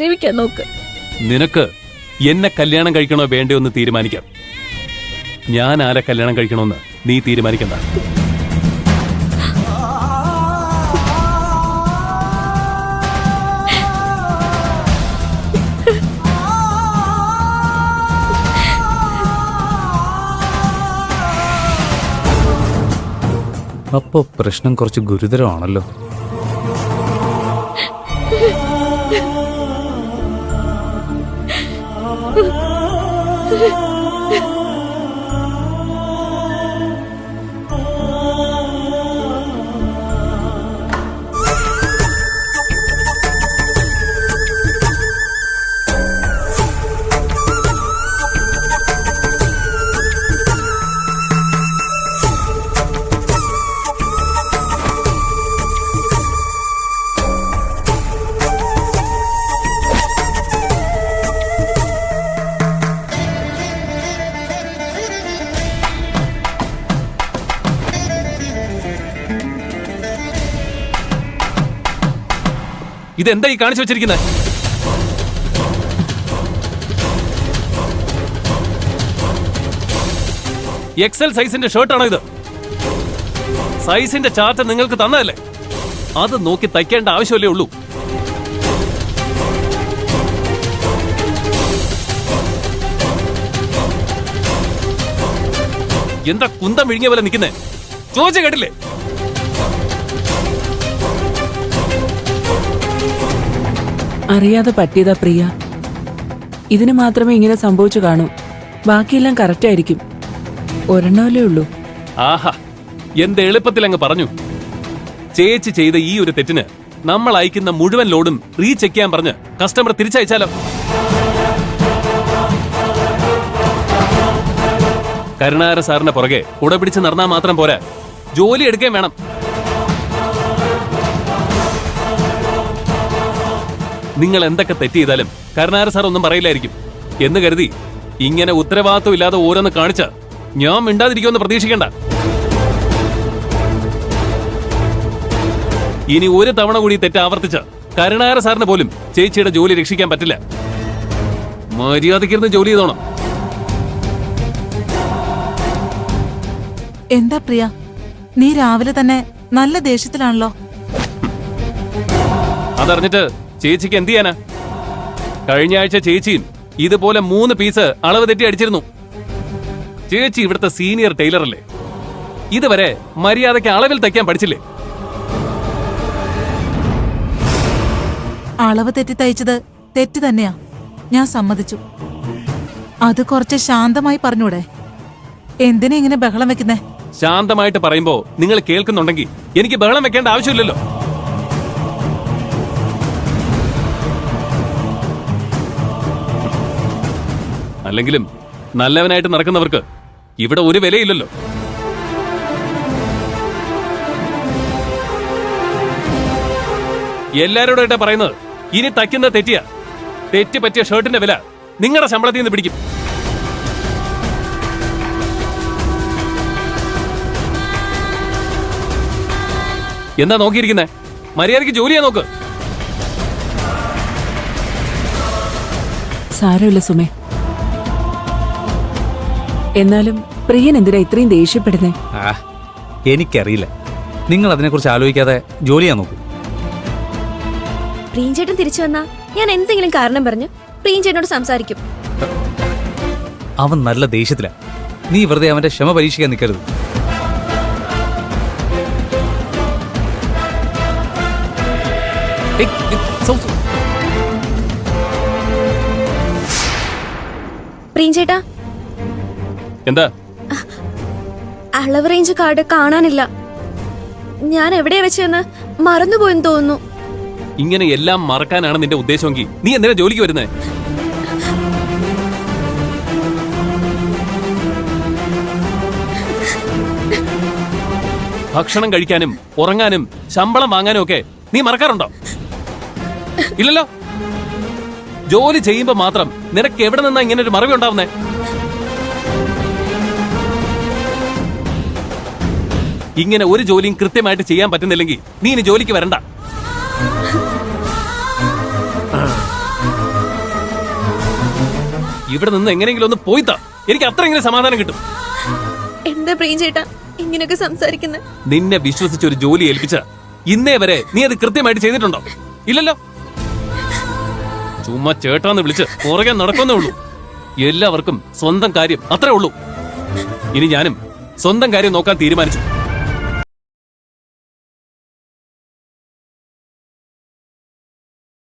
ജീവിക്കാൻ നോക്ക്. നിനക്ക് എന്നെ കല്യാണം കഴിക്കണോ വേണ്ടയോ എന്ന് തീരുമാനിക്കാം. ഞാൻ ആരെ കല്യാണം കഴിക്കണമെന്ന് നീ തീരുമാനിക്കണ്ട. അപ്പോ പ്രശ്നം കുറച്ച് ഗുരുതരമാണല്ലോ. ഇതെന്താ ഈ കാണിച്ചു വെച്ചിരിക്കുന്നത്? എക്സൽ സൈസിന്റെ ഷർട്ടാണോ ഇത്? സൈസിന്റെ ചാർട്ട് നിങ്ങൾക്ക് തന്നതല്ലേ? അത് നോക്കി തയ്ക്കേണ്ട ആവശ്യമല്ലേ ഉള്ളൂ. എന്താ കുന്തം വിഴുങ്ങിയ പോലെ നിൽക്കുന്നേ? ചോദിച്ച കേട്ടില്ലേ? അറിയാതെ പറ്റിയതാ പ്രിയ. ഇതിന് മാത്രമേ ഇങ്ങനെ സംഭവിച്ചു കാണൂ. ബാക്കിയെല്ലാം കറക്റ്റ് ആയിരിക്കും. ഒരെണ്ണമല്ലേ ഉള്ളൂ. ആഹാ, എന്ത് എളുപ്പത്തിൽ അങ്ങ് പറഞ്ഞു. ചേച്ചി ചെയ്ത ഈ ഒരു തെറ്റിന് നമ്മൾ അയക്കുന്ന മുഴുവൻ ലോഡും റീചെക്ക് ചെയ്യാൻ പറഞ്ഞ് കസ്റ്റമർ തിരിച്ചയച്ചാലോ? കരുണാകര സാറിന്റെ പുറകെ കുട പിടിച്ച് നടന്നാൽ മാത്രം പോരാ, ജോലി എടുക്കുകയും വേണം. നിങ്ങൾ എന്തൊക്കെ തെറ്റ് ചെയ്താലും കരുണാകര സാർ ഒന്നും പറയില്ലായിരിക്കും എന്ന് കരുതി ഇങ്ങനെ ഉത്തരവാദിത്വം ഇല്ലാതെ ഓരോന്ന് കാണിച്ച ഞാൻ മിണ്ടാതിരിക്കുമെന്ന് പ്രതീക്ഷിക്കണ്ട. ഇനി ഒരു തവണ കൂടി തെറ്റ് ആവർത്തിച്ച കരുണാകര സാറിന് പോലും ചേച്ചിയുടെ ജോലി രക്ഷിക്കാൻ പറ്റില്ല. മര്യാദയ്ക്കിരുന്ന് ജോലി ചെയ്തോണം. എന്താ പ്രിയ, നീ രാവിലെ തന്നെ നല്ല ദേഷ്യത്തിലാണല്ലോ. അതറിഞ്ഞിട്ട് ചേച്ചിക്ക് എന്ത് ചെയ്യാനാ? കഴിഞ്ഞ ആഴ്ച ചേച്ചിയും ഇതുപോലെ 3 പീസ് അളവ് തെറ്റി അടിച്ചിരുന്നു. ചേച്ചി ഇവിടുത്തെ സീനിയർ ടൈലർ അല്ലേ? ഇതുവരെ മര്യാദയ്ക്ക് അളവിൽ തയ്ക്കാൻ പഠിച്ചില്ലേ? അളവ് തെറ്റി തയ്ച്ചത് തെറ്റ് തന്നെയാ, ഞാൻ സമ്മതിച്ചു. അത് കുറച്ച് ശാന്തമായി പറഞ്ഞൂടെ? എന്തിനാ ഇങ്ങനെ ബഹളം വെക്കുന്നേ? ശാന്തമായിട്ട് പറയുമ്പോ നിങ്ങൾ കേൾക്കുന്നുണ്ടെങ്കിൽ എനിക്ക് ബഹളം വെക്കേണ്ട ആവശ്യമില്ലല്ലോ. അല്ലെങ്കിലും നല്ലവനായിട്ട് നടക്കുന്നവർക്ക് ഇവിടെ ഒരു വിലയില്ലല്ലോ. എല്ലാരോടായിട്ടാ പറയുന്നത്, ഇനി തയ്ക്കുന്ന തെറ്റിയാ. തെറ്റ് പറ്റിയ ഷർട്ടിന്റെ വില നിങ്ങളുടെ ശമ്പളത്തിൽ നിന്ന് പിടിക്കും. എന്താ നോക്കിയിരിക്കുന്നേ? മര്യാദയ്ക്ക് ജോലി ചെയ്യാൻ നോക്ക്. സാരമില്ല സുമേ. എന്നാലും പ്രിയൻ എന്തിനാ ഇത്രയും ദേഷ്യപ്പെടുന്നേ? എനിക്കറിയില്ല. നിങ്ങൾ അതിനെക്കുറിച്ച് ആലോചിക്കാതെ ജോലി ചെയ്യാൻ നോക്കൂ. പ്രിയൻചേട്ടൻ തിരിച്ചു വന്നാ ഞാൻ എന്തെങ്കിലും കാരണം പറഞ്ഞ് പ്രിയൻചേട്ടനോട് സംസാരിക്കും. അവൻ നല്ല ദേഷ്യത്തിലാ. നീ വെറുതെ അവന്റെ ക്ഷമ പരീക്ഷിക്കാൻ നിൽക്കരുത്. പ്രിയൻചേട്ടാ, എന്താ? അളവ് റേഞ്ച് കാർഡ് കാണാനില്ല. ഞാൻ എവിടെയാ വെച്ചെന്ന് മറന്നുപോയെന്ന് തോന്നുന്നു. ഇങ്ങനെ എല്ലാം മറക്കാനാണ് നിന്റെ ഉദ്ദേശമെങ്കിൽ നീ എന്തിനാ ജോലിക്ക് വരുന്നേ? ഭക്ഷണം കഴിക്കാനും ഉറങ്ങാനും ശമ്പളം വാങ്ങാനും ഒക്കെ നീ മറക്കാറുണ്ടോ? ഇല്ലല്ലോ. ജോലി ചെയ്യുമ്പോ മാത്രം നിനക്ക് എവിടെ നിന്നാ ഇങ്ങനെ ഒരു മറവി ഉണ്ടാവുന്നേ? ഇങ്ങനെ ഒരു ജോലിയും കൃത്യമായിട്ട് ചെയ്യാൻ പറ്റുന്നില്ലെങ്കിൽ നീ ഇനി ജോലിക്ക് വരണ്ട. ഇവിടെ നിന്ന് എങ്ങനെയെങ്കിലും ഒന്ന് പോയിത്താ, എനിക്ക് അത്രയെങ്കിലും സമാധാനം കിട്ടും. എന്താ പ്രിയം ചേട്ടാ ഇങ്ങനെയൊക്കെ സംസാരിക്കുന്നത്? നിന്നെ വിശ്വസിച്ച് ഒരു ജോലി ഏൽപ്പിച്ച ഇന്നേ വരെ നീ അത് കൃത്യമായിട്ട് ചെയ്തിട്ടുണ്ടോ? ഇല്ലല്ലോ. ചുമ്മാ ചേട്ടാന്ന് വിളിച്ച് പുറകെ നടക്കുന്നേ ഉള്ളൂ. എല്ലാവർക്കും സ്വന്തം കാര്യം അത്രേ ഉള്ളൂ. ഇനി ഞാനും സ്വന്തം കാര്യം നോക്കാൻ തീരുമാനിച്ചു.